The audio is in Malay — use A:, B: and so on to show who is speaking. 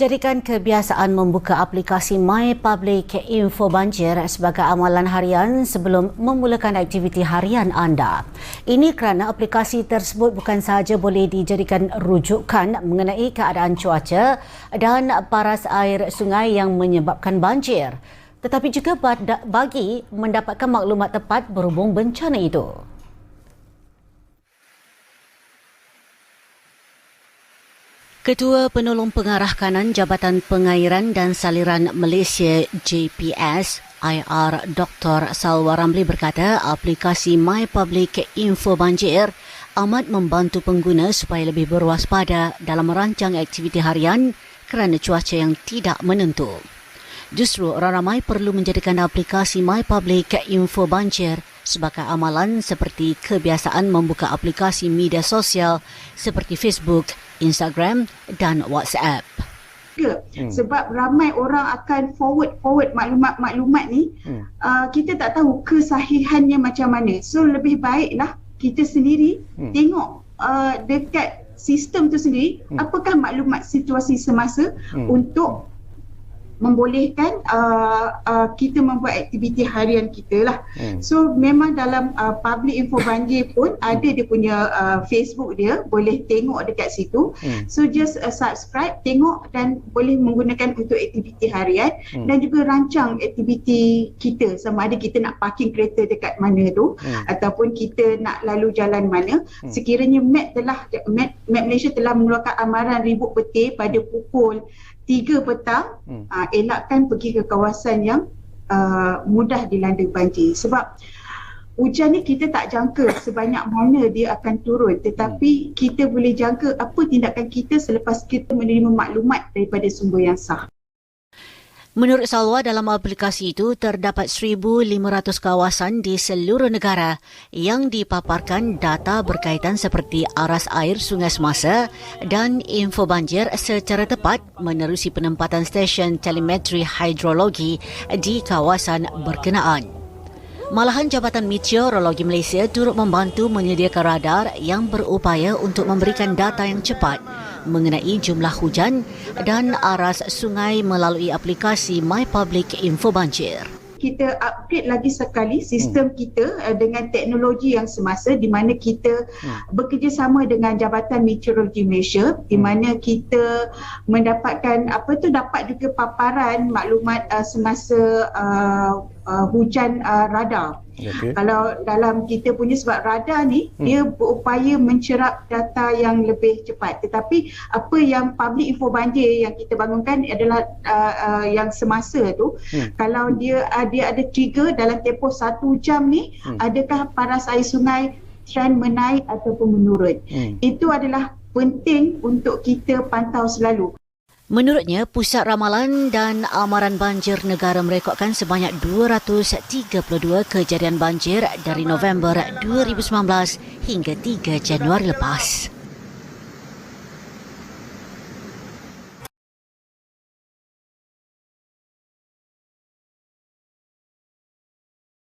A: Jadikan kebiasaan membuka aplikasi My Public Info Banjir sebagai amalan harian sebelum memulakan aktiviti harian anda. Ini kerana aplikasi tersebut bukan sahaja boleh dijadikan rujukan mengenai keadaan cuaca dan paras air sungai yang menyebabkan banjir, tetapi juga bagi mendapatkan maklumat tepat berhubung bencana itu. Ketua Penolong Pengarah Kanan Jabatan Pengairan dan Saliran Malaysia JPS IR Dr. Salwa Ramli berkata aplikasi My Public Info Banjir amat membantu pengguna supaya lebih berwaspada dalam merancang aktiviti harian kerana cuaca yang tidak menentu. Justru orang ramai perlu menjadikan aplikasi My Public Info Banjir sebagai amalan seperti kebiasaan membuka aplikasi media sosial seperti Facebook, Instagram dan WhatsApp.
B: Sebab ramai orang akan forward maklumat ni, kita tak tahu kesahihannya macam mana. So lebih baiklah kita sendiri tengok dekat sistem tu sendiri apakah maklumat situasi semasa untuk membolehkan kita membuat aktiviti harian kita lah. So memang dalam public info banjir pun ada dia punya Facebook dia, boleh tengok dekat situ. So just subscribe, tengok dan boleh menggunakan untuk aktiviti harian dan juga rancang aktiviti kita, sama ada kita nak parking kereta dekat mana tu ataupun kita nak lalu jalan mana. Sekiranya Met Malaysia telah mengeluarkan amaran ribut petir pada pukul 3 petang, elakkan pergi ke kawasan yang mudah dilanda banjir. Sebab hujan ni kita tak jangka sebanyak mana dia akan turun, tetapi kita boleh jangka apa tindakan kita selepas kita menerima maklumat daripada sumber yang sah.
A: Menurut Salwa, dalam aplikasi itu terdapat 1,500 kawasan di seluruh negara yang dipaparkan data berkaitan seperti aras air sungai semasa dan info banjir secara tepat menerusi penempatan stesen telemetri hidrologi di kawasan berkenaan. Malahan Jabatan Meteorologi Malaysia turut membantu menyediakan radar yang berupaya untuk memberikan data yang cepat mengenai jumlah hujan dan aras sungai melalui aplikasi My Public Info Banjir.
B: Kita upgrade lagi sekali sistem kita dengan teknologi yang semasa, di mana kita bekerjasama dengan Jabatan Meteorologi Malaysia, di mana kita mendapatkan dapat juga paparan maklumat semasa hujan radar. Okay. Kalau dalam kita punya, sebab radar ni dia berupaya mencerap data yang lebih cepat, tetapi apa yang public info banjir yang kita bangunkan adalah yang semasa tu. Kalau dia ada trigger dalam tempoh 1 jam ni, adakah paras air sungai trend menaik ataupun menurun. Itu adalah penting untuk kita pantau selalu.
A: Menurutnya, Pusat Ramalan dan Amaran Banjir Negara merekodkan sebanyak 232 kejadian banjir dari November 2019 hingga 3 Januari lepas.